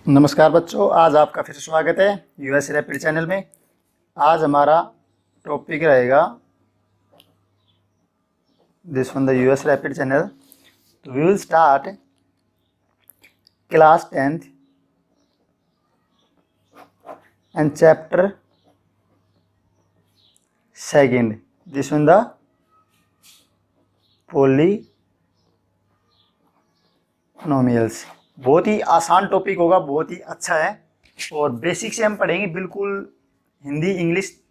नमस्कार बच्चों, आज आपका फिर स्वागत है यूएस रैपिड चैनल में। आज हमारा टॉपिक रहेगा this one the US rapid channel. तो we will start class 10th and chapter 2nd this one the polynomials. बहुत ही आसान टॉपिक होगा, बहुत ही अच्छा है और बेसिक से हम पढ़ेंगे। बिल्कुल हिंदी इंग्लिश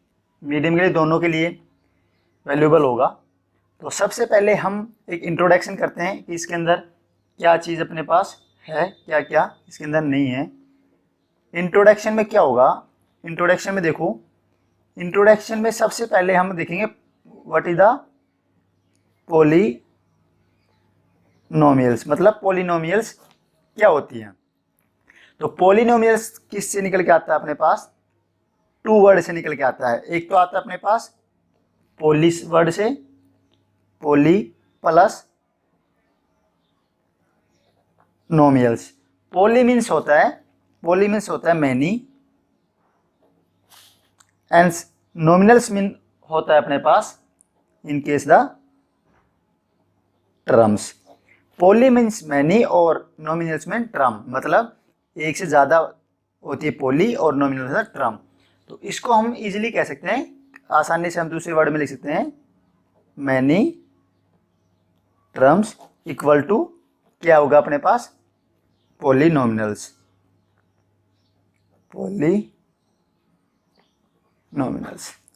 मीडियम के लिए, दोनों के लिए वैल्यूएबल होगा। तो सबसे पहले हम एक इंट्रोडक्शन करते हैं कि इसके अंदर क्या चीज़ अपने पास है, क्या क्या इसके अंदर नहीं है। इंट्रोडक्शन में क्या होगा, इंट्रोडक्शन में देखो, इंट्रोडक्शन में सबसे पहले हम देखेंगे व्हाट इज द पॉलीनोमियल्स, मतलब पॉलीनोमियल्स क्या होती हैं। तो पॉलीनोमियल्स किस से निकल के आता है अपने पास? टू वर्ड से निकल के आता है। एक तो आता है अपने पास पॉली वर्ड से, poly plus nomials. Poly means होता है मैनी एंड नोमिनल्स मीन होता है अपने पास in case the terms. Poly means many और नॉमिनल्स मीन ट्रम, मतलब एक से ज़्यादा होती है पॉली और नॉमिनल ट्रम। तो इसको हम इजीली कह सकते हैं, आसानी से हम दूसरे वर्ड में लिख सकते हैं मैनी ट्रम्स इक्वल टू क्या होगा अपने पास? पॉलीनोमिनल्स।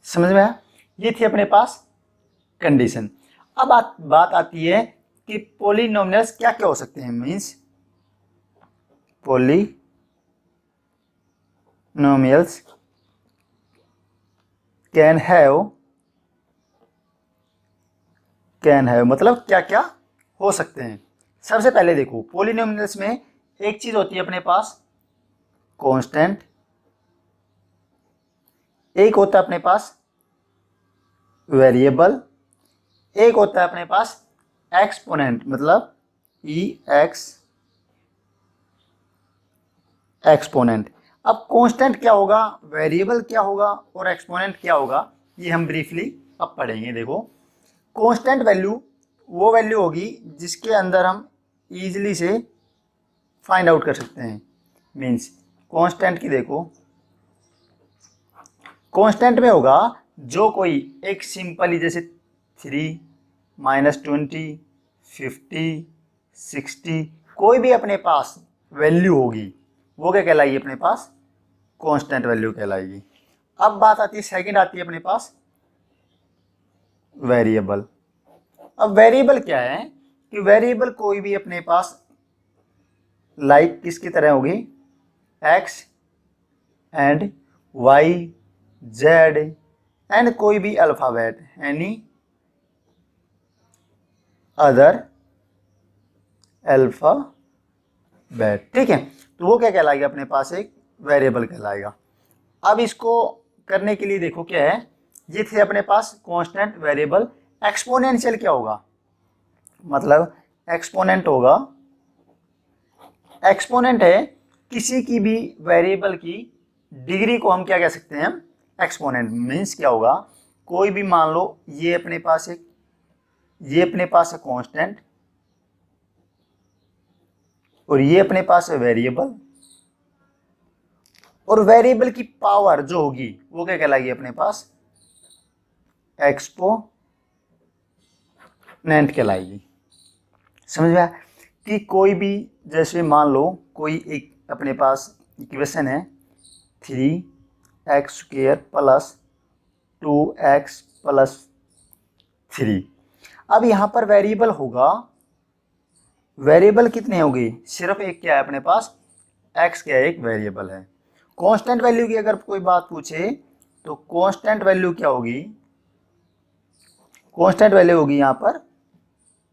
समझ में आया? ये थी अपने पास कंडीशन। अब बात आती है कि पॉलीनोमियल्स क्या क्या हो सकते हैं। मीन्स पॉलीनोमियल्स कैन हैव मतलब क्या क्या हो सकते हैं। सबसे पहले देखो, पॉलीनोमियल्स में एक चीज होती है अपने पास कांस्टेंट, एक होता है अपने पास वेरिएबल, एक होता है अपने पास एक्सपोनेंट, मतलब एक्सपोनेंट। अब कांस्टेंट क्या होगा, वेरिएबल क्या होगा और एक्सपोनेंट क्या होगा, ये हम ब्रीफली अब पढ़ेंगे। देखो, कांस्टेंट वैल्यू वो वैल्यू होगी जिसके अंदर हम इजीली से फाइंड आउट कर सकते हैं। मींस कांस्टेंट की देखो, कांस्टेंट में होगा जो कोई एक सिंपली जैसे 3, -20, 50, 60 कोई भी अपने पास वैल्यू होगी, वो क्या कहलाएगी अपने पास? कांस्टेंट वैल्यू कहलाएगी। अब बात आती है, सेकंड आती है अपने पास वेरिएबल। अब वेरिएबल क्या है कि वेरिएबल कोई भी अपने पास लाइक किसकी तरह होगी? X and y z and कोई भी अल्फाबेट, एनी अदर अल्फाबेट। ठीक है, तो वो क्या कहलाएगा अपने पास? एक वेरिएबल कहलाएगा। अब इसको करने के लिए देखो क्या है, ये थे अपने पास कांस्टेंट वेरिएबल। एक्सपोनेंशियल क्या होगा? मतलब एक्सपोनेंट होगा, एक्सपोनेंट है किसी की भी वेरिएबल की डिग्री को हम क्या कह सकते हैं? एक्सपोनेंट। मीन्स क्या होगा, कोई भी मान लो ये अपने पास है कांस्टेंट और ये अपने पास है वेरिएबल, और वेरिएबल की पावर जो होगी वो क्या कहलाएगी अपने पास? एक्सपोनेंट कहलाएगी। समझ में आया? कि कोई भी जैसे मान लो कोई एक अपने पास इक्वेशन है 3x² + 2x + 3। अब यहां पर वेरिएबल होगा, वेरिएबल कितने होगी? सिर्फ एक क्या है अपने पास? x क्या है? एक वेरिएबल है। कांस्टेंट वैल्यू की अगर कोई बात पूछे तो कांस्टेंट वैल्यू क्या होगी? कांस्टेंट वैल्यू होगी यहां पर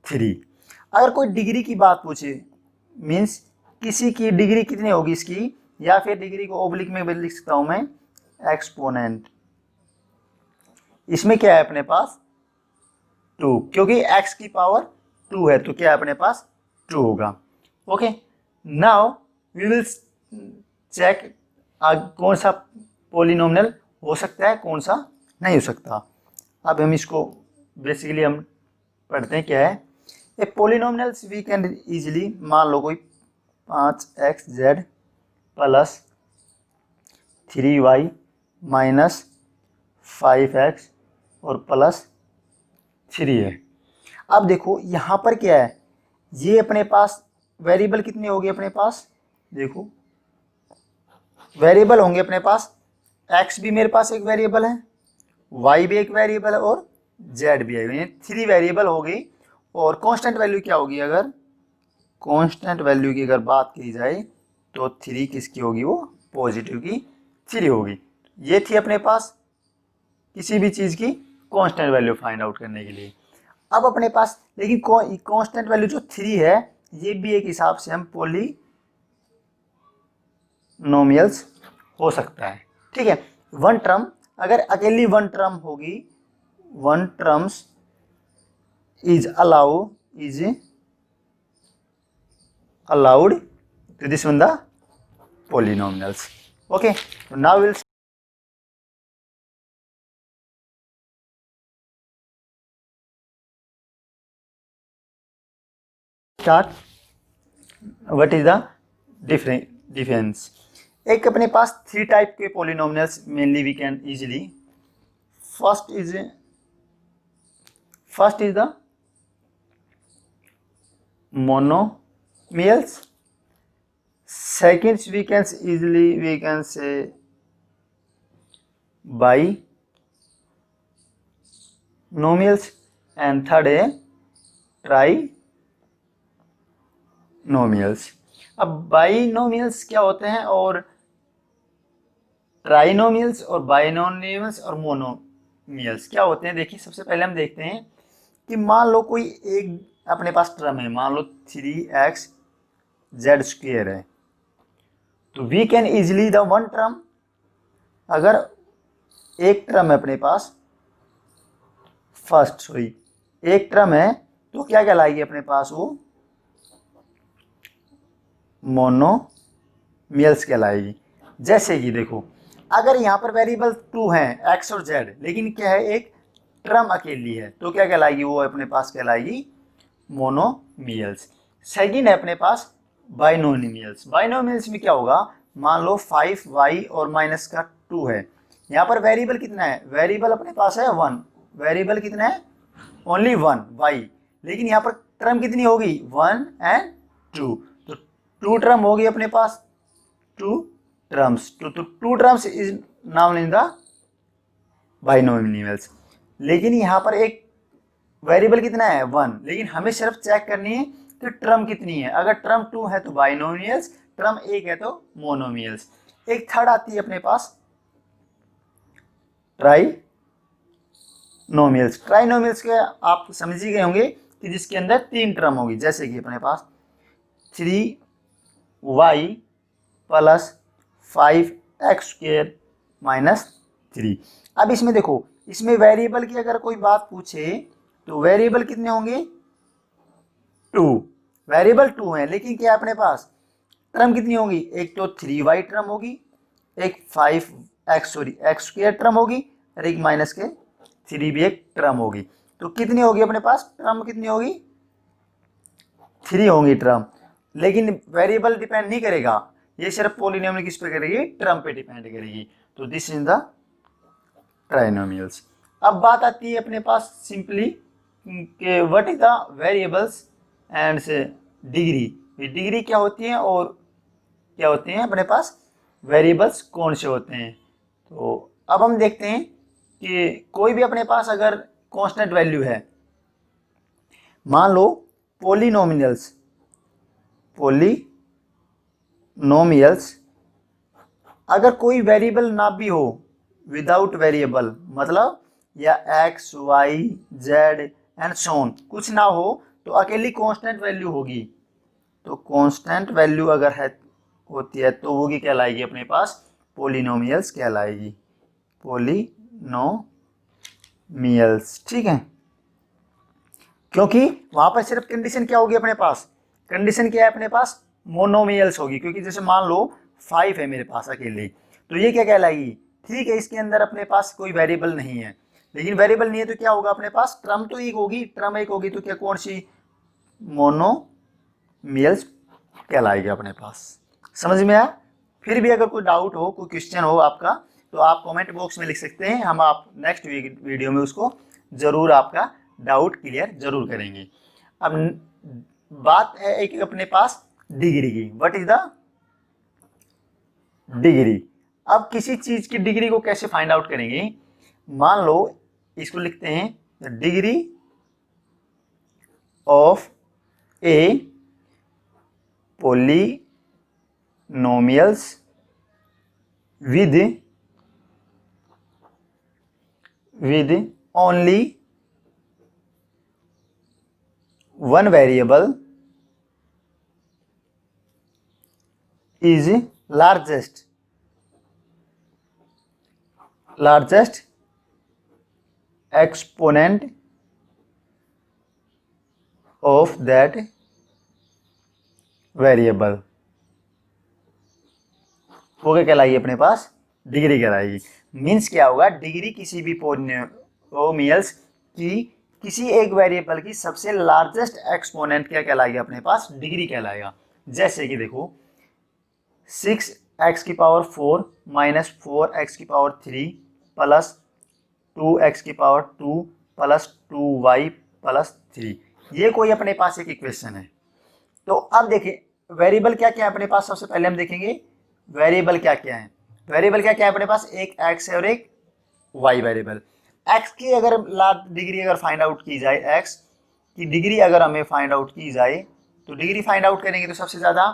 3। अगर कोई डिग्री की बात पूछे, मीन्स किसी की डिग्री कितनी होगी इसकी, या फिर डिग्री को ओब्लिक में भी लिख सकता हूं मैं एक्सपोनेंट। इसमें क्या है अपने पास? 2, क्योंकि x की पावर 2 है तो क्या है अपने पास? 2 होगा। Okay, now we will check कौन सा पॉलिनोमियल हो सकता है, कौन सा नहीं हो सकता। अब हम इसको बेसिकली हम पढ़ते हैं क्या है। ए पॉलिनोमियल्स वी कैन इजीली, मान लो कोई 5xz plus 3y minus 5x और प्लस 3 है। अब देखो यहाँ पर क्या है, ये अपने पास वेरिएबल कितने होंगे अपने पास, देखो वेरिएबल होंगे अपने पास, x भी मेरे पास एक वेरिएबल है, y भी एक वेरिएबल है और z भी है, 3 वेरिएबल हो गई। और कांस्टेंट वैल्यू क्या होगी, अगर कांस्टेंट वैल्यू की अगर बात की जाए तो 3 किसकी होगी, वो पॉजिटिव की 3 होगी। ये थी अपने पास किसी भी चीज़ की कांस्टेंट वैल्यू फाइंड आउट करने के लिए। अब अपने पास लेकिन कांस्टेंट वैल्यू जो 3 है, ये भी एक हिसाब से हम पॉलिनोमियल्स हो सकता है, ठीक है। वन टर्म, अगर अकेली वन टर्म होगी, one terms is allowed to this one the polynomials. Okay, so now we'll start what is the difference. एक अपने पास 3 टाइप के polynomials mainly we can easily, first is the monomials, second we can say binomials, and third है trinomials. अब binomials क्या होते हैं और trinomials और बाइनोमियल्स और मोनोमियल्स क्या होते हैं। देखिए सबसे पहले हम देखते हैं कि मान लो कोई एक अपने पास टर्म है, मान लो 3xz² है, तो we can easily the one term, अगर एक टर्म है अपने पास एक टर्म है तो क्या कहलाएगी अपने पास, वो मोनोमियल्स कहलाएगी। जैसे कि देखो अगर यहाँ पर वेरिएबल 2 हैं x और z, लेकिन क्या है एक टर्म अकेली है, तो क्या कहलाएगी, वो अपने पास कहलाएगी मोनोमियल्स। सेकंड है अपने पास बाइनोमियल्स। बाइनोमियल्स में क्या होगा, मान लो 5y और माइनस का 2 है, यहाँ पर वेरिएबल कितना है, वेरिएबल अपने पास है 1, वेरिएबल कितना है, ओनली 1 y, लेकिन यहाँ पर टर्म कितनी होगी, 1 एंड 2, तो 2 टर्म होगी अपने पास, 2 टर्म्स, तो 2 terms is noun in the binomials. लेकिन यहाँ पर एक वेरिएबल कितना है 1, लेकिन हमें सिर्फ चेक करनी है कि टर्म कितनी है, अगर टर्म 2 है तो बाइनोमियल्स, टर्म 1 है तो मोनोमियल्स। एक थर्ड आती है अपने पास ट्राइनोमियल्स। ट्राइनोमियल्स के आप समझ ही गए होंगे कि जिसके अंदर 3 टर्म होगी, जैसे कि अपने पास 3y प्लस 5x² माइनस 3। अब इसमें देखो, इसमें वेरिएबल की अगर कोई बात पूछे तो वेरिएबल कितने होंगे, 2, वेरिएबल 2 है, लेकिन क्या अपने पास टर्म कितनी होगी, एक तो 3y टर्म होगी, एक 5x² टर्म होगी, और एक माइनस के 3 भी एक टर्म होगी। तो कितनी होगी अपने पास, टर्म कितनी होगी, 3 होंगी टर्म, लेकिन वेरिएबल डिपेंड नहीं करेगा, ये सिर्फ पॉलिनोमियल किस पे करेगी, टर्म पे डिपेंड करेगी। तो दिस इज द ट्राइनोमियल्स। अब बात आती है अपने पास सिंपली कि what is the variables and से डिग्री, डिग्री क्या होती है और क्या होती हैं अपने पास वेरिएबल्स कौन से होते हैं। तो अब हम देखते हैं कि कोई भी अपने पास अगर कांस्टेंट वैल्यू है, मान लो पॉलिनोमियल्स अगर कोई वेरिएबल ना भी हो, विदाउट वेरिएबल मतलब या x y z and so on कुछ ना हो, तो अकेली कांस्टेंट वैल्यू होगी। तो कांस्टेंट वैल्यू अगर है होती है तो वो की कहलाएगी अपने पास पॉलिनोमियल्स कहलाएगी, पॉलिनोमियल्स, ठीक है। क्योंकि वहां पर सिर्फ कंडीशन क्या होगी अपने पास, कंडीशन क्या है अपने पास, मोनोमियल्स होगी, क्योंकि जैसे मान लो 5 है मेरे पास अकेले, तो ये क्या कहलाएगी? ठीक है, इसके अंदर अपने पास कोई वेरिएबल नहीं है, लेकिन वेरिएबल नहीं है तो क्या होगा अपने पास? टर्म तो एक होगी, टर्म एक होगी तो क्या कौन सी? मोनोमियल्स कहलाएगी अपने पास। समझ में आया? फिर भी अगर कोई डाउट हो, कोई क्वेश्चन हो आपका, तो आप कमेंट बॉक्स में लिख सकते हैं, हम आप नेक्स्ट वीडियो में उसको जरूर आपका डाउट क्लियर जरूर करेंगे। अब बात है एक अपने पास डिग्री की। What is the degree? अब किसी चीज की डिग्री को कैसे फाइंड आउट करेंगे? मान लो इसको लिखते हैं degree of A polynomials with only one variable is largest exponent of that variable, वो क्या कहलाएगी अपने पास? डिग्री कहलाएगी। मीन्स क्या होगा? डिग्री किसी भी पोलिनोमियल्स की किसी एक वेरिएबल की सबसे लार्जेस्ट एक्सपोनेंट क्या कहलाएगी अपने पास? डिग्री कहलाएगा। जैसे कि देखो 6x की पावर 4 माइनस 4x की पावर 3 प्लस 2x की पावर 2 प्लस 2y प्लस 3, ये कोई अपने पास एक इक्वेशन है। तो अब देखिए वेरिएबल क्या क्या है अपने पास? सबसे पहले हम देखेंगे वेरिएबल क्या क्या है। वेरिएबल क्या क्या है अपने पास? एक x है और एक y वेरिएबल। x की अगर डिग्री अगर फाइंड आउट की जाए, x की डिग्री अगर हमें फाइंड आउट की जाए, तो डिग्री फाइंड आउट करेंगे तो सबसे ज़्यादा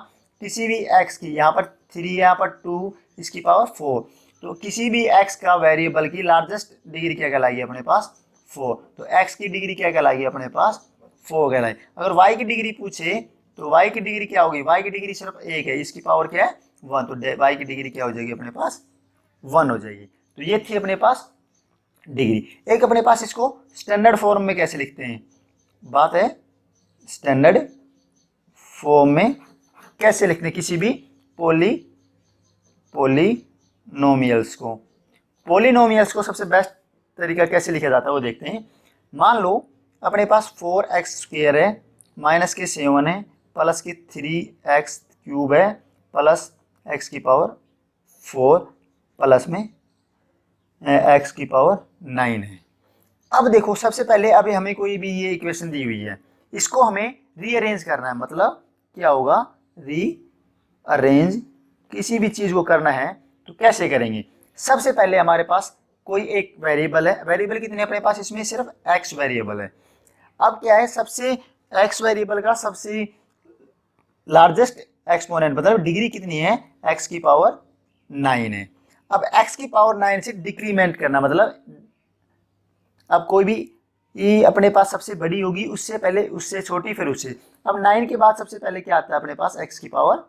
किसी भी x की, यहाँ पर 3, यहाँ पर 2, इसकी पावर 4, तो किसी भी x का वेरिएबल की लार्जेस्ट डिग्री क्या कहलाएगी अपने पास? 4। तो x की डिग्री क्या कहलाएगी अपने पास? 4 कहलाएगी। अगर y की डिग्री पूछे तो y की डिग्री क्या होगी? y की डिग्री सिर्फ 1 है, इसकी पावर क्या है? 1, तो y की डिग्री क्या हो जाएगी अपने पास? 1 हो जाएगी। तो ये थी अपने पास डिग्री। एक अपने पास इसको स्टैंडर्ड फॉर्म में कैसे लिखते हैं? बात है स्टैंडर्ड फॉर्म में कैसे लिखते हैं किसी भी पोलिनोमियल्स को। पोलिनोमियल्स को सबसे बेस्ट तरीका कैसे लिखा जाता है वो देखते हैं। मान लो अपने पास 4x² है, माइनस के 7 है, प्लस के 3x³ है, प्लस x की पावर 4, प्लस में x की पावर 9 है। अब देखो सबसे पहले अभी हमें कोई भी ये इक्वेशन दी हुई है, इसको हमें रीअरेंज करना है। मतलब क्या होगा? रीअरेंज किसी भी चीज को करना है तो कैसे करेंगे? सबसे पहले हमारे पास कोई एक वेरिएबल है। वेरिएबल कितने अपने पास? इसमें सिर्फ x वेरिएबल है। अब क्या है? सबसे x वेरिएबल का सबसे लार्जेस्ट एक्सपोनेंट मतलब डिग्री कितनी है? x की पावर 9 है। अब x की पावर 9 से डिक्रीमेंट करना, मतलब अब कोई भी ये अपने पास सबसे बड़ी होगी, उससे पहले उससे छोटी, फिर उससे। अब 9 के बाद सबसे पहले क्या आता है अपने पास? x की पावर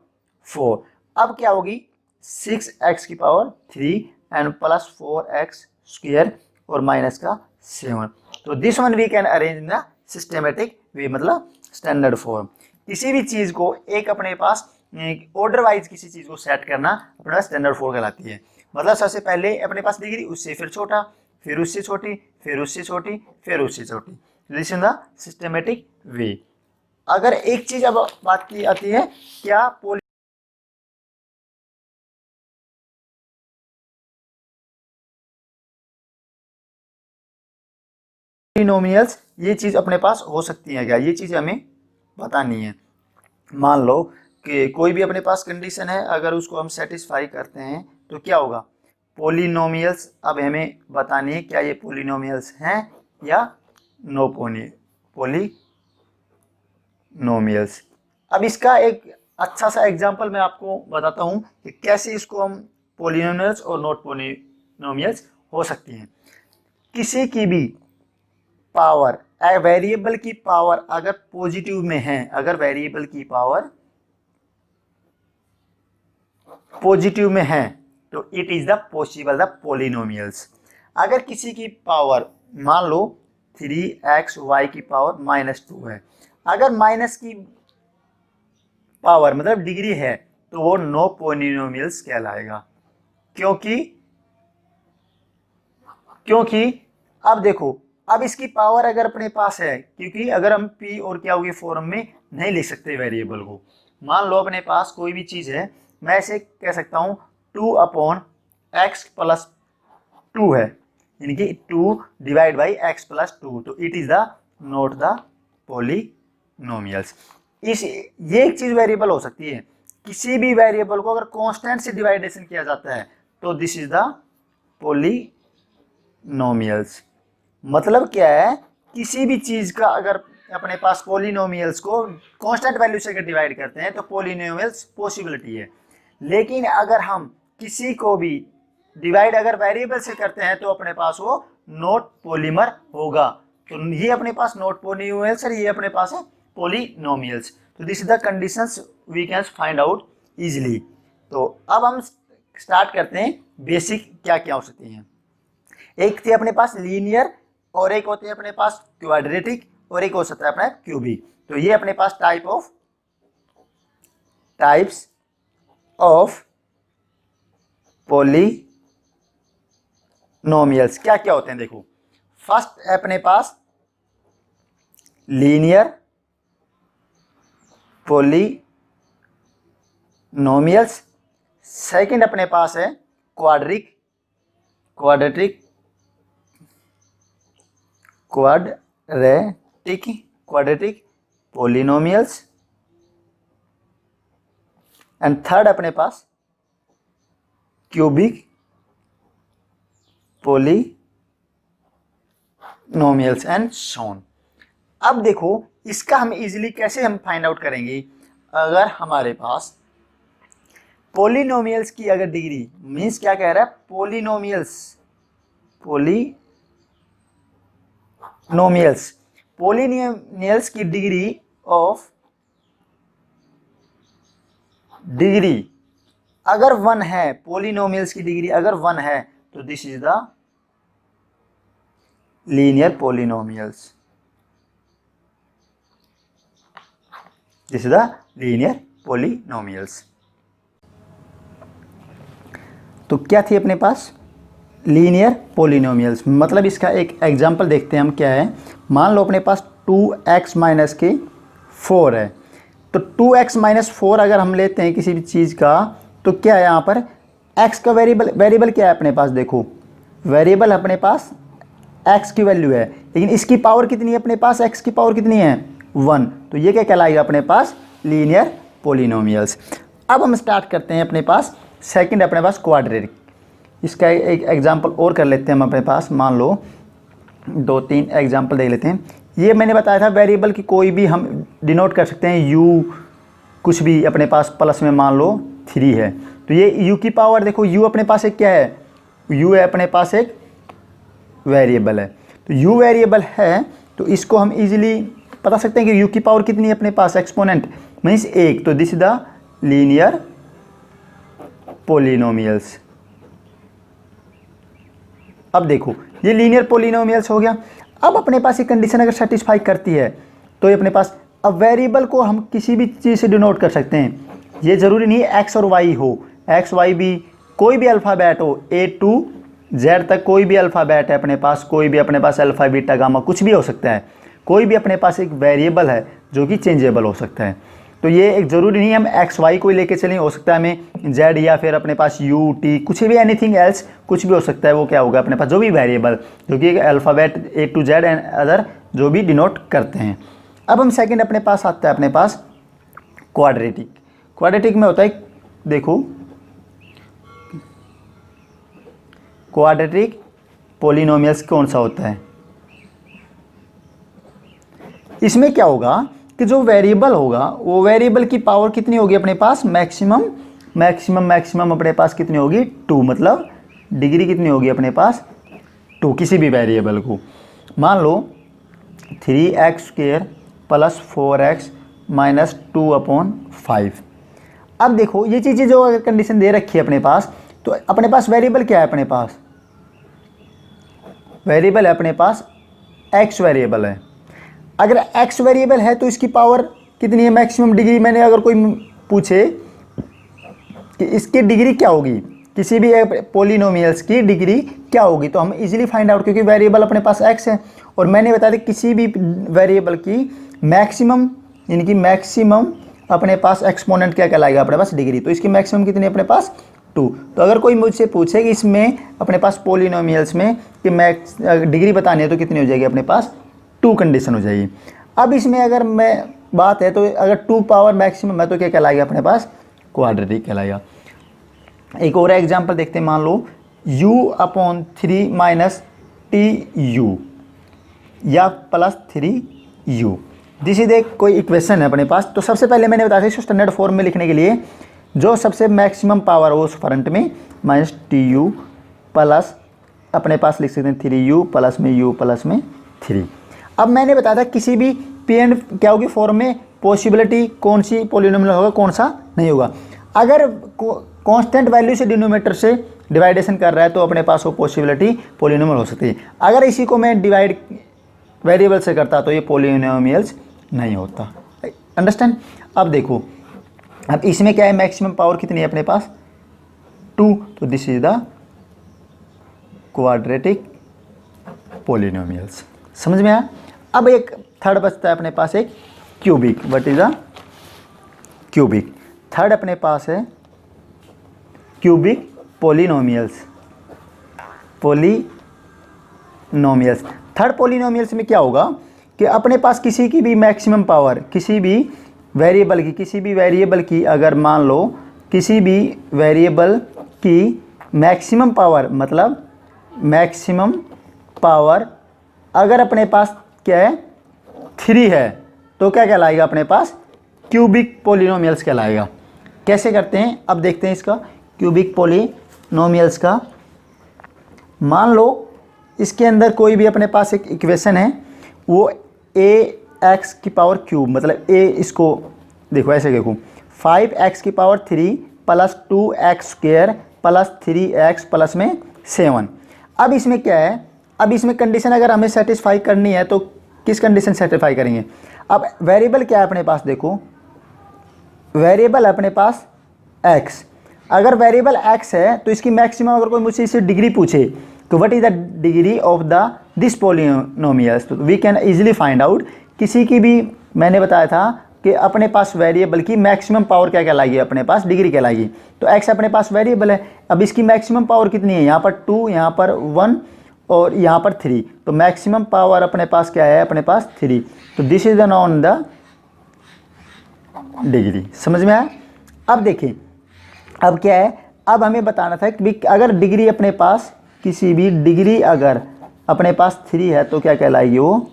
4। अब क्या होगी? 6x की पावर 3 एंड प्लस 4x² और माइनस का 7। तो this one we can arrange in the systematic way, मतलब स्टैंडर्ड फॉर्म। किसी भी चीज को एक अपने पास ऑर्डर वाइज किसी चीज को सेट करना अपने पास स्टैंडर्ड फॉर्म कहलाती है। मतलब सबसे पहले अपने पास डिग्री, उससे फिर छोटा, फिर उससे छोटी, फिर उससे छोटी, फिर उससे छोटी। दिस इन द सिस्टमेटिक वे। अगर एक चीज अब बात की आती है, क्या पोलिनोमियल्स ये चीज अपने पास हो सकती है क्या? ये चीज हमें बतानी है। मान लो कि कोई भी अपने पास कंडीशन है, अगर उसको हम सेटिस्फाई करते हैं तो क्या होगा? पोलिनोमियल्स अब हमें बतानी है क्या ये पोलिनोमियल्स हैं या नो पोलिनोमियल्स। अब इसका एक अच्छा सा एग्जांपल मैं आपको बताता हूं कि कैसे इसको हम पोलिनोमियल्स और नॉट पोलिनोमियल्स हो सकती हैं। किसी की भी पावर, वेरिएबल की पावर अगर पॉजिटिव में है, अगर वेरिएबल की पावर पॉजिटिव में है तो it is the possible the polynomials. अगर किसी की पावर मान लो 3xy की पावर -2 है, अगर माइनस की पावर मतलब डिग्री है तो वो नो पॉलिनोमियल्स कहलाएगा। क्योंकि अब देखो, अब इसकी पावर अगर अपने पास है, क्योंकि अगर हम p और क्या होगी फॉर्म में नहीं लिख सकते वेरिएबल को। मान लो अपने पास कोई भी चीज है, मैं ऐसे कह सकता हूं 2/x+2 है, यानी कि 2 डिवाइड बाई x+2, तो it is the not the polynomials. ये एक चीज वेरिएबल हो सकती है, किसी भी वेरिएबल को अगर कांस्टेंट से डिवाइडेशन किया जाता है तो दिस इज द पॉलिनोमियल्स। मतलब क्या है, किसी भी चीज का अगर अपने पास पॉलिनोमियल्स को कांस्टेंट वैल्यू से अगर डिवाइड करते हैं तो पॉलिनोमियल्स पॉसिबिलिटी है। लेकिन अगर हम किसी को भी डिवाइड अगर वेरिएबल से करते हैं तो अपने पास वो नॉट पॉलीमर होगा। तो ये अपने पास नॉट पॉलिनोमियल्स और ये अपने पास है पॉलिनोमियल्स। तो this is the conditions we can find out easily. तो अब हम स्टार्ट करते हैं बेसिक क्या क्या हो सकती हैं। एक थी अपने पास लीनियर, और एक होती है अपने पास क्वाड्रेटिक, और एक हो सकता है अपना क्यूबिक। तो ये अपने पास टाइप्स ऑफ पॉलिनोमियल्स क्या क्या होते हैं। देखो, फर्स्ट है अपने पास लीनियर पॉलिनोमियल्स, सेकंड अपने पास है क्वाड्रेटिक पॉलिनोमियल्स, एंड थर्ड अपने पास cubic polynomials and so on. अब देखो, इसका हम इजीली कैसे हम फाइंड आउट करेंगे। अगर हमारे पास पॉलिनोमियल्स की अगर डिग्री, मीन्स क्या कह रहा है, पॉलिनोमियल्स की डिग्री अगर 1 है, पॉलिनोमियल्स की डिग्री अगर 1 है तो this is the linear polynomials. तो क्या थी अपने पास लीनियर पॉलिनोमियल्स। मतलब इसका एक एग्जांपल देखते हैं हम क्या है। मान लो अपने पास 2x-4 है, तो 2x-4 अगर हम लेते हैं किसी भी चीज़ का, तो क्या है यहाँ पर x का वेरिएबल क्या है अपने पास। देखो, वेरिएबल अपने पास x की वैल्यू है, लेकिन इसकी पावर कितनी है अपने पास, x की पावर कितनी है 1। तो ये क्या कहलाएगा अपने पास लीनियर पॉलिनोमियल्स। अब हम स्टार्ट करते हैं अपने पास सेकंड अपने पास क्वाड्रेटिक। इसका एक एग्जांपल और कर लेते हैं हम अपने पास। मान लो 2-3 एग्जांपल देख लेते हैं। ये मैंने बताया था वेरिएबल की कोई भी हम डिनोट कर सकते हैं, u कुछ भी अपने पास प्लस में मान लो 3 है, तो ये u की पावर देखो, u अपने पास एक क्या है, u है अपने पास एक वेरिएबल है। तो u वेरिएबल है तो इसको हम इजीली बता सकते हैं कि u की पावर कितनी है अपने पास, एक्सपोनेंट मीन्स 1। तो this is the linear polynomials. अब देखो, ये लीनियर पॉलिनोमियल्स हो गया। अब अपने पास ये कंडीशन अगर सेटिस्फाई करती है तो ये अपने पास, अब वेरिएबल को हम किसी भी चीज़ से डिनोट कर सकते हैं। ये ज़रूरी नहीं है x और y हो, x y भी कोई भी अल्फ़ाबेट हो, A to Z तक कोई भी अल्फ़ाबेट है अपने पास, कोई भी अपने पास अल्फ़ा बीटा गामा कुछ भी हो सकता है। कोई भी अपने पास एक वेरिएबल है जो कि चेंजेबल हो सकता है। तो ये एक ज़रूरी नहीं है हम एक्स वाई को ही लेके चलें, हो सकता है हमें जेड या फिर अपने पास यू टी कुछ भी एनीथिंग एल्स कुछ भी हो सकता है। वो क्या होगा अपने पास जो भी वेरिएबल जो कि alphabet A to Z and other जो भी डिनोट करते हैं। अब हम सेकंड अपने पास आता है अपने पास क्वाड्रेटिक। क्वाड्रेटिक में होता है, देखो क्वाड्रेटिक पॉलिनोमियल्स कौन सा होता है, इसमें क्या होगा कि जो वेरिएबल होगा वो वेरिएबल की पावर कितनी होगी अपने पास, मैक्सिमम अपने पास कितनी होगी 2, मतलब डिग्री कितनी होगी अपने पास 2 किसी भी वेरिएबल को। मान लो 3x² + 4x - 2/5। अब देखो ये चीज़ें जो अगर कंडीशन दे रखी है अपने पास, तो अपने पास वेरिएबल क्या है, अपने पास वेरिएबल है अपने पास x वेरिएबल है। अगर x वेरिएबल है तो इसकी पावर कितनी है, मैक्सिमम डिग्री। मैंने अगर कोई पूछे कि इसकी डिग्री क्या होगी, किसी भी पोलिनोमियल्स की डिग्री क्या होगी, तो हम इजीली फाइंड आउट, क्योंकि वेरिएबल अपने पास x है और मैंने बताया था किसी भी वेरिएबल की मैक्सिमम, यानी कि मैक्सिमम अपने पास एक्सपोनेंट क्या कहलाएगा, अपने पास डिग्री। तो इसकी मैक्सिमम कितनी है अपने पास 2। तो अगर कोई मुझसे पूछे कि इसमें अपने पास पोलिनोमियल्स में कि मैक्स डिग्री बतानी है तो कितनी हो जाएगी, अपने पास 2 कंडीशन हो जाएगी। अब इसमें अगर मैं बात है तो अगर 2 पावर मैक्सिमम है तो क्या कहलाएगा, अपने पास क्वाड्रेटिक कहलाएगा। एक और एग्जांपल देखते हैं, मान लो u/3 माइनस tu या प्लस 3u, दिस इज एक कोई इक्वेशन है अपने पास। तो सबसे पहले मैंने बताया था इसको स्टैंडर्ड फॉर्म में लिखने के लिए जो सबसे मैक्सिमम पावर हो उस फ्रंट में माइनस tu प्लस अपने पास लिख सकते हैं 3u प्लस में u प्लस में 3। अब मैंने बताया था किसी भी पी एंड क्या होगी फॉर्म में पॉसिबिलिटी कौन सी पोलिनोमियल होगा कौन सा नहीं होगा। अगर कांस्टेंट वैल्यू से डिनोमिनेटर से डिवाइडेशन कर रहा है तो अपने पास वो पॉसिबिलिटी पोलिनोमियल हो सकती है। अगर इसी को मैं डिवाइड वेरिएबल से करता तो ये पोलिनोमियल्स नहीं होता। अंडरस्टैंड। अब देखो, अब इसमें क्या है, मैक्सिमम पावर कितनी है अपने पास 2, तो this is the quadratic polynomials. समझ में आया। अब एक थर्ड बचता है अपने पास एक cubic. What is the cubic. Third अपने पास है cubic polynomials. Polynomials third polynomials में क्या होगा कि अपने पास किसी की भी मैक्सिमम पावर, किसी भी वेरिएबल की अगर मान लो किसी भी वेरिएबल की मैक्सिमम पावर, मतलब मैक्सिमम पावर अगर अपने पास क्या है 3 है तो क्या कहलाएगा, अपने पास क्यूबिक पोलिनोमियल्स कहलाएगा। कैसे करते हैं अब देखते हैं इसका क्यूबिक पोलिनोमियल्स का। मान लो इसके अंदर कोई भी अपने पास एक इक्वेशन है, वो ax की पावर क्यूब, मतलब a, इसको देखो ऐसे देखो 5x की power 3 plus 2x square plus 3x plus में 7। अब इसमें क्या है, अब इसमें कंडीशन अगर हमें सेटिस्फाई करनी है तो किस कंडीशन सेटिस्फाई करेंगे। अब वेरिएबल क्या है अपने पास, देखो वेरिएबल अपने पास x, अगर वेरिएबल x है तो इसकी मैक्सिमम अगर कोई मुझसे इसे डिग्री पूछे तो what is the degree of the this polynomials, तो we can easily find out. किसी की भी मैंने बताया था कि अपने पास वेरिएबल की मैक्सिमम पावर क्या कहलाएगी, अपने पास डिग्री कहलाएगी। तो x अपने पास वेरिएबल है, अब इसकी मैक्सिमम पावर कितनी है, यहाँ पर 2, यहाँ पर 1 और यहाँ पर 3, तो मैक्सिमम पावर अपने पास क्या है, अपने पास 3। तो this is the known the degree. समझ में आया। अब देखिए अब क्या है, अब हमें बताना था कि अगर डिग्री अपने पास किसी भी डिग्री अगर अपने पास 3 है तो क्या कहलाएगी, वो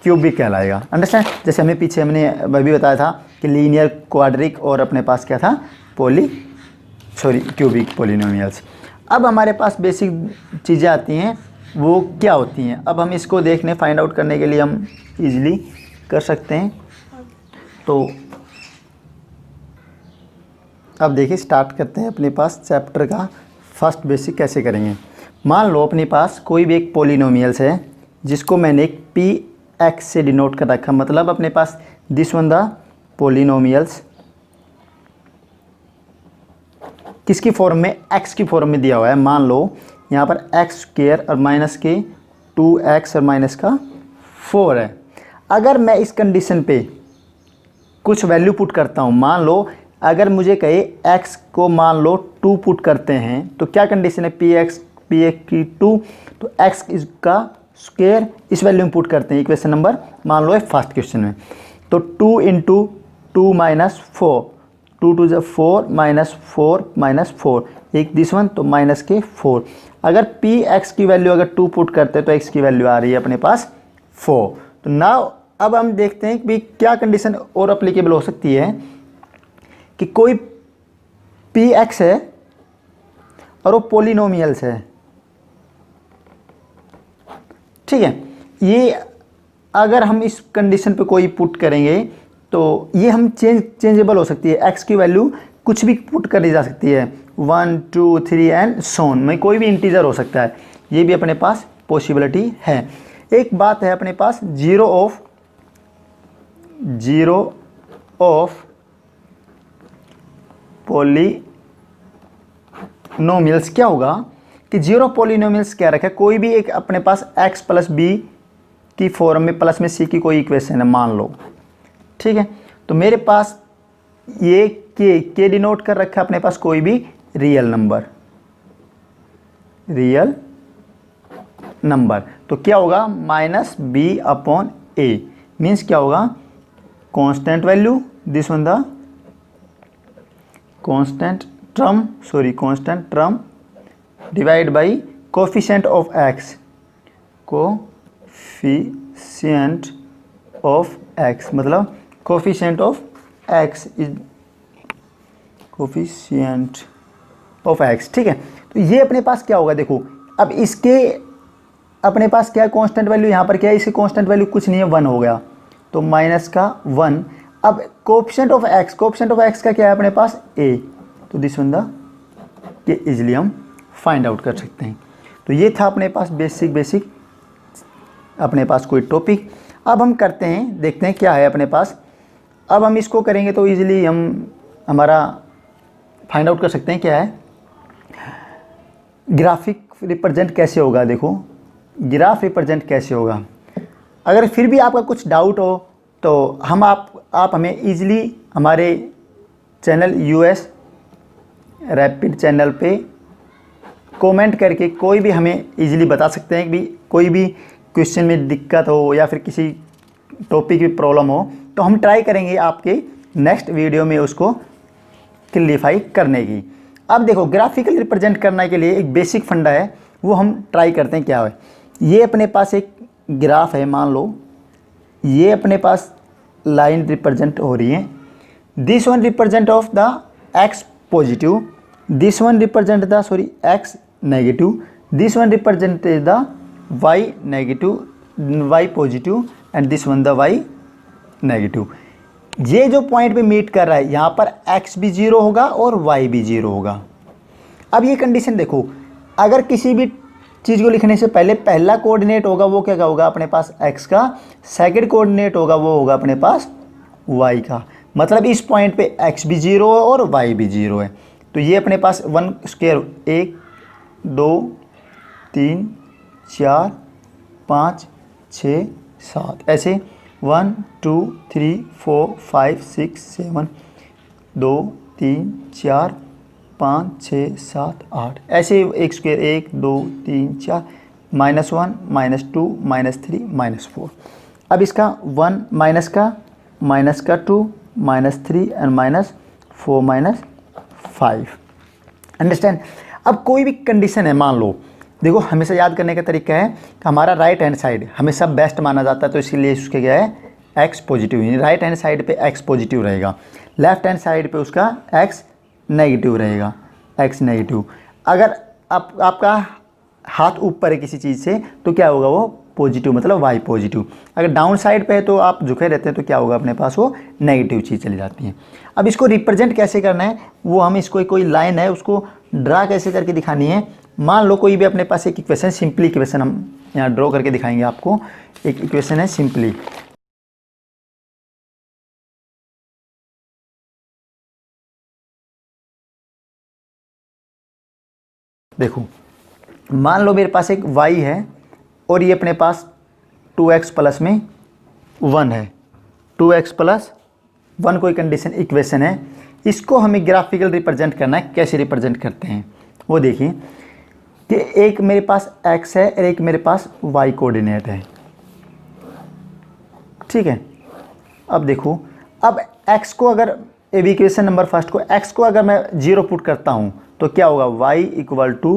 क्यूबिक कहलाएगा। अंडरस्टैंड। जैसे हमें पीछे हमने भी बताया था कि लीनियर, क्वाड्रिक और अपने पास क्या था क्यूबिक पोलिनोमियल्स। अब हमारे पास बेसिक चीज़ें आती हैं, वो क्या होती हैं। अब हम इसको देखने फाइंड आउट करने के लिए हम इजीली कर सकते हैं। तो अब देखिए स्टार्ट करते हैं अपने पास चैप्टर का फर्स्ट बेसिक कैसे करेंगे। मान लो अपने पास कोई भी एक पोलिनोमियल्स है जिसको मैंने एक पी एक्स से डिनोट कर रखा, मतलब अपने पास दिस वन द पोलिनोमियल्स किसकी फॉर्म में, एक्स की फॉर्म में दिया हुआ है। मान लो यहाँ पर एक्स स्क्वायर और माइनस के 2x और माइनस का 4 है। अगर मैं इस कंडीशन पे कुछ वैल्यू पुट करता हूँ, मान लो अगर मुझे कहे x को मान लो 2 पुट करते हैं तो क्या कंडीशन है, px की 2, तो x इसका स्क्वायर इस वैल्यू में पुट करते हैं इक्वेशन नंबर मान लो है फर्स्ट क्वेश्चन में। तो 2 इंटू 2 माइनस 4, 2 टू ज 4 माइनस 4 माइनस 4, एक दिस वन तो माइनस के 4। अगर px की वैल्यू अगर 2 पुट करते हैं तो x की वैल्यू आ रही है अपने पास 4। तो नाउ अब हम देखते हैं कि क्या कंडीशन और अप्लीकेबल हो सकती है कि कोई px है और वो पोलिनोमियल्स है, ठीक है। ये अगर हम इस कंडीशन पे कोई पुट करेंगे तो ये हम चेंजेबल हो सकती है, x की वैल्यू कुछ भी पुट करी जा सकती है, 1 2 3 एंड सोन में कोई भी इंटीजर हो सकता है, ये भी अपने पास पॉसिबिलिटी है। एक बात है अपने पास जीरो ऑफ पॉलिनोमियल्स क्या होगा कि 0 पॉलिनोमियल्स क्या रखा है, कोई भी एक अपने पास x प्लस बी की फॉर्म में प्लस में c की कोई इक्वेशन है मान लो, ठीक है। तो मेरे पास ये के डिनोट कर रखा है अपने पास कोई भी रियल नंबर, तो क्या होगा माइनस बी अपॉन ए, मीन्स क्या होगा constant value, this one the constant term divide by coefficient of x, मतलब कोफिशिएंट ऑफ x, ठीक है। तो ये अपने पास क्या होगा, देखो अब इसके अपने पास क्या है कांस्टेंट वैल्यू, यहाँ पर क्या है, इसकी कांस्टेंट वैल्यू कुछ नहीं है 1 हो गया, तो माइनस का 1। अब कोफिशिएंट ऑफ x का क्या है अपने पास a, तो दिस वन द ये इजीली हम फाइंड आउट कर सकते हैं। तो ये था अपने पास बेसिक अपने पास कोई टॉपिक। अब हम करते हैं, देखते हैं क्या है अपने पास। अब हम इसको करेंगे तो इजीली हम हमारा फाइंड आउट कर सकते हैं क्या है, ग्राफिक रिप्रेजेंट कैसे होगा। देखो ग्राफ रिप्रेजेंट कैसे होगा, अगर फिर भी आपका कुछ डाउट हो तो हम आप हमें इजीली हमारे चैनल यूएस रैपिड चैनल पे कमेंट करके कोई भी हमें इजीली बता सकते हैं कि कोई भी क्वेश्चन में दिक्कत हो या फिर किसी टॉपिक की प्रॉब्लम हो, तो हम ट्राई करेंगे आपके नेक्स्ट वीडियो में उसको क्लियरिफाई करने की। अब देखो ग्राफिकल रिप्रेजेंट करने के लिए एक बेसिक फंडा है, वो हम ट्राई करते हैं क्या है। ये अपने पास एक ग्राफ है, मान लो ये अपने पास लाइन रिप्रेजेंट हो रही है, this one represent of the x positive, this one represent the x negative, this one represent the y negative, y positive and this one the y negative. ये जो पॉइंट पे मीट कर रहा है यहाँ पर x भी 0 होगा और y भी 0 होगा। अब ये कंडीशन देखो, अगर किसी भी चीज़ को लिखने से पहले पहला कोऑर्डिनेट होगा वो क्या होगा अपने पास x का, सेकंड कोऑर्डिनेट होगा वो होगा अपने पास y का, मतलब इस पॉइंट पे x भी 0 है और y भी 0 है। तो ये अपने पास 1 स्क्वायर 1 2 3 4 5 6 7 ऐसे 1 2 3 4 5 6 7 2 3 4 5 6 7 8 ऐसे एक स्क्वायर 1 2 3 4 -1 -2 -3 -4। अब इसका 1 माइनस का -2 -3 एंड -4 -5। अंडरस्टैंड। अब कोई भी कंडीशन है मान लो, देखो हमेशा याद करने का तरीका है कि हमारा राइट हैंड साइड हमेशा बेस्ट माना जाता है, तो इसीलिए उसके क्या है x पॉजिटिव, यानी राइट हैंड साइड पे x पॉजिटिव रहेगा, लेफ्ट हैंड साइड पे उसका x नेगेटिव रहेगा, x नेगेटिव। अगर आपका हाथ ऊपर है किसी चीज़ से तो क्या होगा वो पॉजिटिव, मतलब y पॉजिटिव। अगर डाउन साइड पे है तो आप झुके रहते हैं तो क्या होगा अपने पास वो नेगेटिव चीज़ चली जाती है। अब इसको रिप्रेजेंट कैसे करना है, वो हम इसको कोई लाइन है उसको ड्रा कैसे करके दिखानी है। मान लो कोई भी अपने पास एक इक्वेशन, सिंपली इक्वेशन हम यहाँ ड्रॉ करके दिखाएंगे आपको। एक इक्वेशन है सिंपली, देखो मान लो मेरे पास एक y है और ये अपने पास 2x प्लस में 1 है, 2x प्लस 1 कोई कंडीशन इक्वेशन है, इसको हमें ग्राफिकल रिप्रेजेंट करना है। कैसे रिप्रेजेंट करते हैं वो देखिए कि एक मेरे पास x है और एक मेरे पास y कोऑर्डिनेट है, ठीक है। अब देखो, अब x को अगर इक्वेशन नंबर फर्स्ट को x को अगर मैं 0 पुट करता हूँ तो क्या होगा y इक्वल टू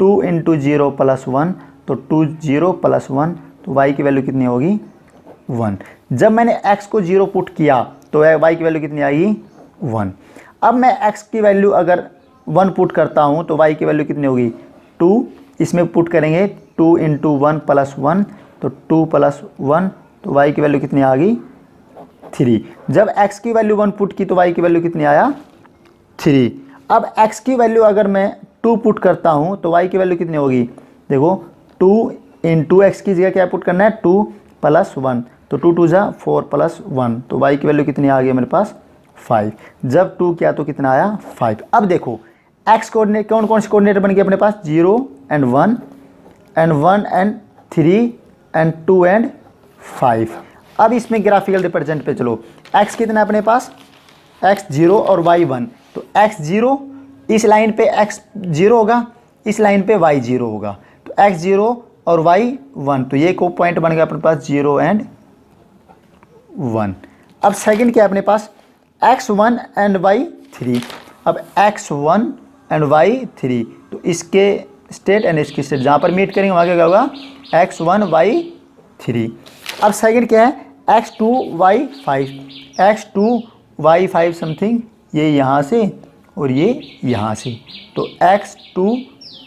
2 × 0 + 1, तो 2 0 + 1, तो y की वैल्यू कितनी होगी 1। जब मैंने x को 0 पुट किया तो y की वैल्यू कितनी आएगी 1। अब मैं x की वैल्यू अगर 1 पुट करता हूँ तो y की वैल्यू कितनी होगी 2, इसमें पुट करेंगे 2 × 1 + 1, तो 2 + 1, तो y की वैल्यू कितनी आ गई 3। जब x की वैल्यू 1 पुट की तो y की वैल्यू कितनी आया 3। अब x की वैल्यू अगर मैं 2 पुट करता हूँ तो y की वैल्यू कितनी होगी, देखो 2 × x की जगह क्या पुट करना है 2 + 1, तो 2 × 2 = 4 + 1, तो y की वैल्यू कितनी आ गई मेरे पास 5। जब 2 किया तो कितना आया 5। अब देखो एक्स कोऑर्डिनेट कौन कौन से कोऑर्डिनेट बन गए अपने पास 0 and 1 and 1 and 3 and 2 and 5। अब इसमें ग्राफिकल रिप्रेजेंट पे चलो, x कितना है अपने पास x 0 और y 1। तो x 0 इस लाइन पे x 0 होगा, इस लाइन पे y 0 होगा, तो x 0 और y 1। तो ये को पॉइंट बन गया अपने पास 0 and 1। अब सेकंड क्या है अपने पास x1 and y3। अब x1 and y3, तो इसके स्टेट एंड इसकी स्टेट जहाँ पर मीट करेंगे वहाँ क्या होगा x1 y3। अब सेकंड क्या है x2 y5, x2 y5 something, ये यहाँ से और ये यहाँ से, तो x2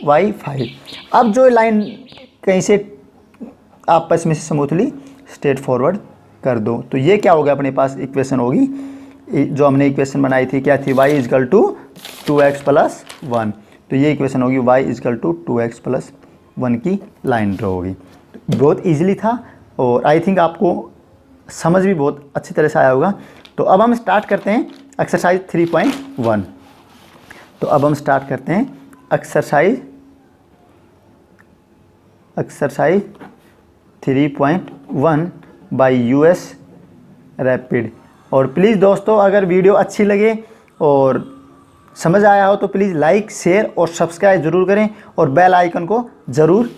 y5। अब जो लाइन कहीं से आपस में स्मूथली स्ट्रेट फॉरवर्ड कर दो, तो ये क्या होगा अपने पास इक्वेशन होगी, जो हमने इक्वेशन बनाई थी क्या थी y equal to 2x plus 1। तो ये इक्वेशन होगी y equal to 2x plus 1 की लाइन ड्रॉ होगी। बहुत ईजिली था और आई थिंक आपको समझ भी बहुत अच्छी तरह से आया होगा। तो अब हम स्टार्ट करते हैं एक्सरसाइज 3.1। तो अब हम स्टार्ट करते हैं एक्सरसाइज 3.1 बाय यूएस रैपिड। और प्लीज़ दोस्तों अगर वीडियो अच्छी लगे और समझ आया हो तो प्लीज़ लाइक शेयर और सब्सक्राइब ज़रूर करें और बेल आइकन को ज़रूर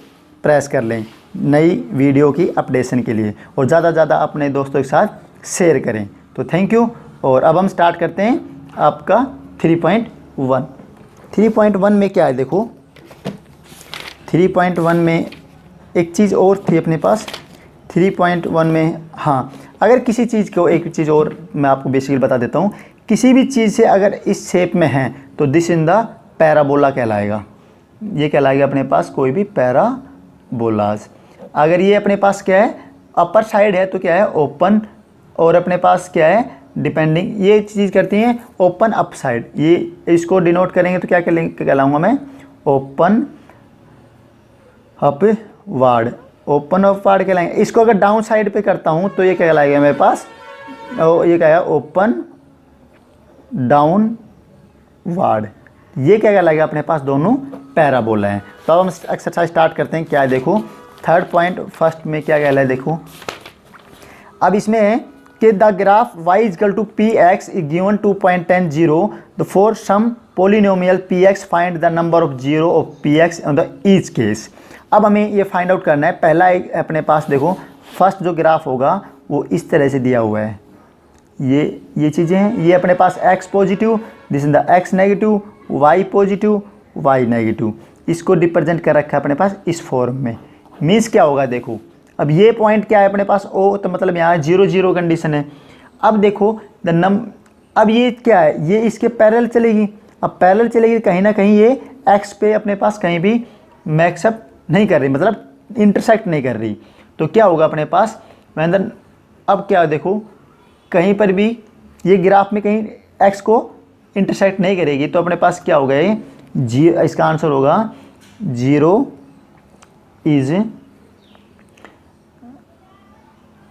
प्रेस कर लें नई वीडियो की अपडेशन के लिए, और ज़्यादा से ज़्यादा अपने दोस्तों के साथ शेयर करें। तो थैंक यू। और अब हम स्टार्ट करते हैं आपका 3.1। 3.1 में क्या है देखो, 3.1 में एक चीज़ और थी अपने पास 3.1 में। हाँ, अगर किसी चीज़ को एक चीज़ और मैं आपको बेसिकली बता देता हूँ, किसी भी चीज़ से अगर इस शेप में है तो दिस इन द पैराबोला कहलाएगा। ये कहलाएगा अपने पास कोई भी पैराबोलाज। अगर ये अपने पास क्या है अपर साइड है तो क्या है ओपन, और अपने पास क्या है डिपेंडिंग, ये चीज़ करती हैं ओपन अप साइड। ये इसको डिनोट करेंगे तो क्या कहलाऊँगा मैं open upward, open upward कहलाएंगे। इसको अगर डाउन साइड पे करता हूँ तो ये कहलाएगा मेरे पास, ये क्या है ओपन डाउन वार्ड। ये क्या कहलाएगा अपने पास दोनों पैराबोला हैं। तो अब हम एक्सरसाइज स्टार्ट करते हैं। क्या है देखो 3.1 में क्या कहला है देखो, अब इसमें है कि the graph y equal to p x is given 2.10 0 the for some polynomial p x find the number of zero of p x in the each case. अब हमें ये फाइंड आउट करना है। पहला एक अपने पास देखो फर्स्ट जो ग्राफ होगा वो इस तरह से दिया हुआ है, ये चीज़ें हैं। ये अपने पास x positive, this is the x negative, y positive, y negative, इसको रिप्रेजेंट कर रखा है अपने पास इस फॉर्म में। मीन्स क्या होगा देखो, अब ये पॉइंट क्या है अपने पास O, तो मतलब यहाँ 0 0 कंडीशन है। अब देखो अब ये क्या है, ये इसके पैरेलल चलेगी। अब पैरेलल चलेगी कहीं ना कहीं ये x पे अपने पास कहीं भी मैक्सअप नहीं कर रही, मतलब इंटरसेक्ट नहीं कर रही। तो क्या होगा अपने पास महेंद्र, अब क्या देखो कहीं पर भी ये ग्राफ में कहीं x को इंटरसेक्ट नहीं करेगी, तो अपने पास क्या होगा ये इसका आंसर होगा 0 is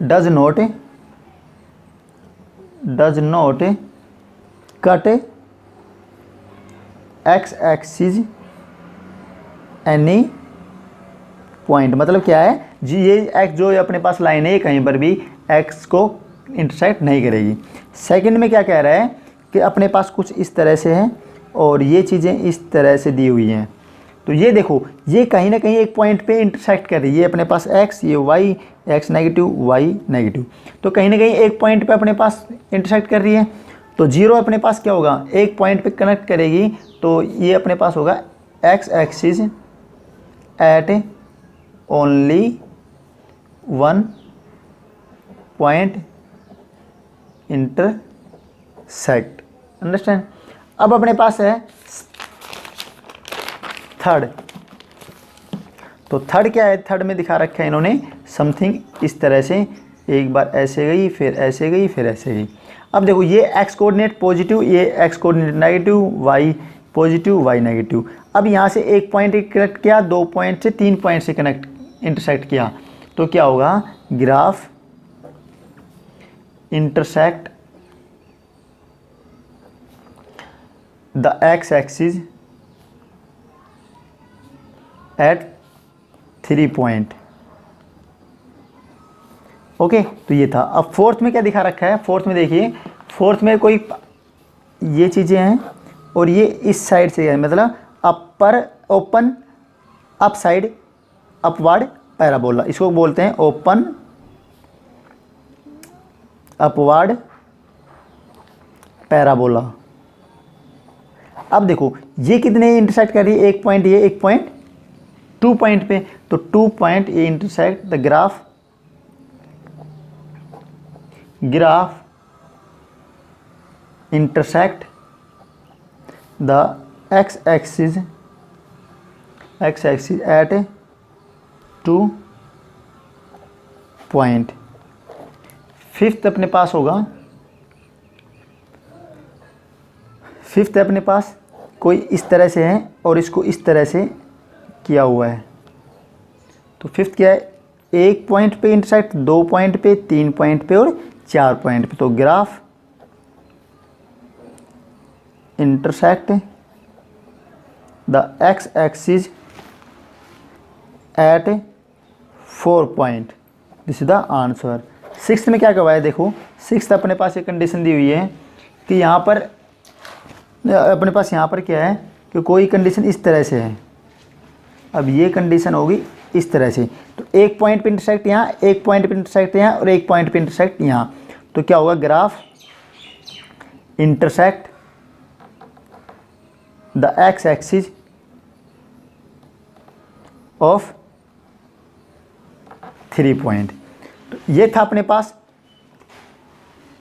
does not cut x axis any point. मतलब क्या है जी, ये x जो अपने पास लाइन है कहीं पर भी x को इंटरसेक्ट नहीं करेगी। सेकंड में क्या कह रहा है कि अपने पास कुछ इस तरह से है और ये चीज़ें इस तरह से दी हुई हैं। तो ये देखो ये कहीं ना कहीं एक पॉइंट पे इंटरसेक्ट कर रही है। ये अपने पास x, ये y, x negative, y negative, तो कहीं ना कहीं एक पॉइंट पे अपने पास इंटरसेक्ट कर रही है। तो 0 अपने पास क्या होगा एक पॉइंट पे कनेक्ट करेगी, तो ये अपने पास होगा x axis at only 1 point intersect. Understand. अब अपने पास है थर्ड। तो थर्ड क्या है, थर्ड में दिखा रखा है इन्होंने समथिंग इस तरह से, एक बार ऐसे गई फिर ऐसे गई फिर ऐसे गई। अब देखो ये x कोऑर्डिनेट पॉजिटिव, ये x coordinate negative, y positive, y negative. अब यहाँ से एक पॉइंट कनेक्ट किया, 2 पॉइंट से 3 पॉइंट से कनेक्ट इंटरसेक्ट किया, तो क्या होगा graph intersect the x axis at 3 point. Okay, तो ये था। अब फोर्थ में क्या दिखा रखा है, फोर्थ में देखिए, फोर्थ में कोई ये चीज़ें हैं और ये इस साइड से है, मतलब upper open up side upward parabola, इसको बोलते हैं ओपन अपवर्ड पैराबोला। अब देखो ये कितने इंटरसेक्ट कर रही है, एक पॉइंट ये, एक पॉइंट 2 पॉइंट पे, तो 2 पॉइंट ये intersect the graph intersect the x-axis at 2 point. Fifth अपने पास होगा, फिफ्थ अपने पास कोई इस तरह से है और इसको इस तरह से किया हुआ है। तो फिफ्थ क्या है, एक पॉइंट पे इंटरसेक्ट, 2 पॉइंट पे, 3 पॉइंट पे और 4 पॉइंट पे। तो graph intersect the x axis at 4 point, this is the answer. Sixth में क्या करवाया, देखो सिक्स्थ अपने पास एक कंडीशन दी हुई है कि यहाँ पर अपने पास यहाँ पर क्या है कि कोई कंडीशन इस तरह से है। अब ये कंडीशन होगी इस तरह से, तो एक पॉइंट पे इंटरसेक्ट यहाँ, एक पॉइंट पे इंटरसेक्ट यहाँ और एक पॉइंट पे इंटरसेक्ट यहाँ। तो क्या होगा, graph intersect the x axis of 3 point. तो ये था अपने पास,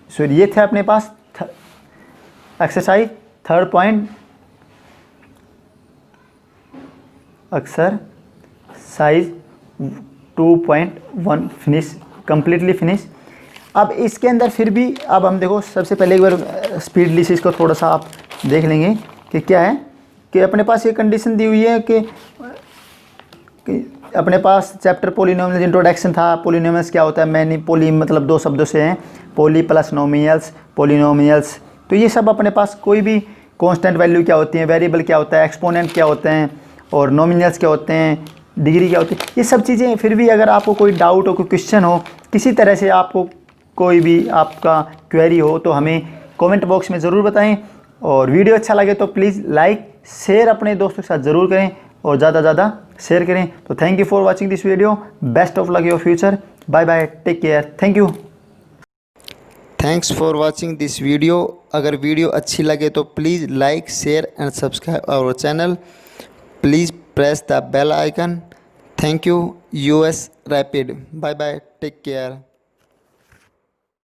सॉरी ये था अपने पास exercise 3rd point, exercise 2.1 finish, completely finish. अब इसके अंदर फिर भी, अब हम देखो सबसे पहले एक बार स्पीडली से इसको थोड़ा सा आप देख लेंगे कि क्या है कि अपने पास ये कंडीशन दी हुई है कि अपने पास चैप्टर पॉलिनोमियल्स इंट्रोडक्शन था। पॉलिनोमियल्स क्या होता है, मैनी पॉली मतलब 2 शब्दों से हैं, पॉली प्लस नोमियल्स, पॉलिनोमियल्स। तो ये सब अपने पास कोई भी कांस्टेंट वैल्यू क्या होती है, वेरिएबल क्या होता है, एक्सपोनेंट क्या होते हैं और नोमिनल्स क्या होते हैं, डिग्री क्या होती है, ये सब चीज़ें। फिर भी अगर आपको कोई डाउट हो, कोई क्वेश्चन हो, किसी तरह से आपको कोई भी आपका क्वेरी हो, तो हमें कमेंट बॉक्स में ज़रूर बताएं। और वीडियो अच्छा लगे तो प्लीज़ लाइक शेयर अपने दोस्तों के साथ ज़रूर करें और ज़्यादा ज़्यादा शेयर करें। तो thank you for watching this video, best of luck your future, bye bye, take care, thank you. Thanks for watching this video. अगर वीडियो अच्छी लगे तो please like share and subscribe our channel. Please press the bell icon. Thank you, US Rapid. Bye bye. Take care.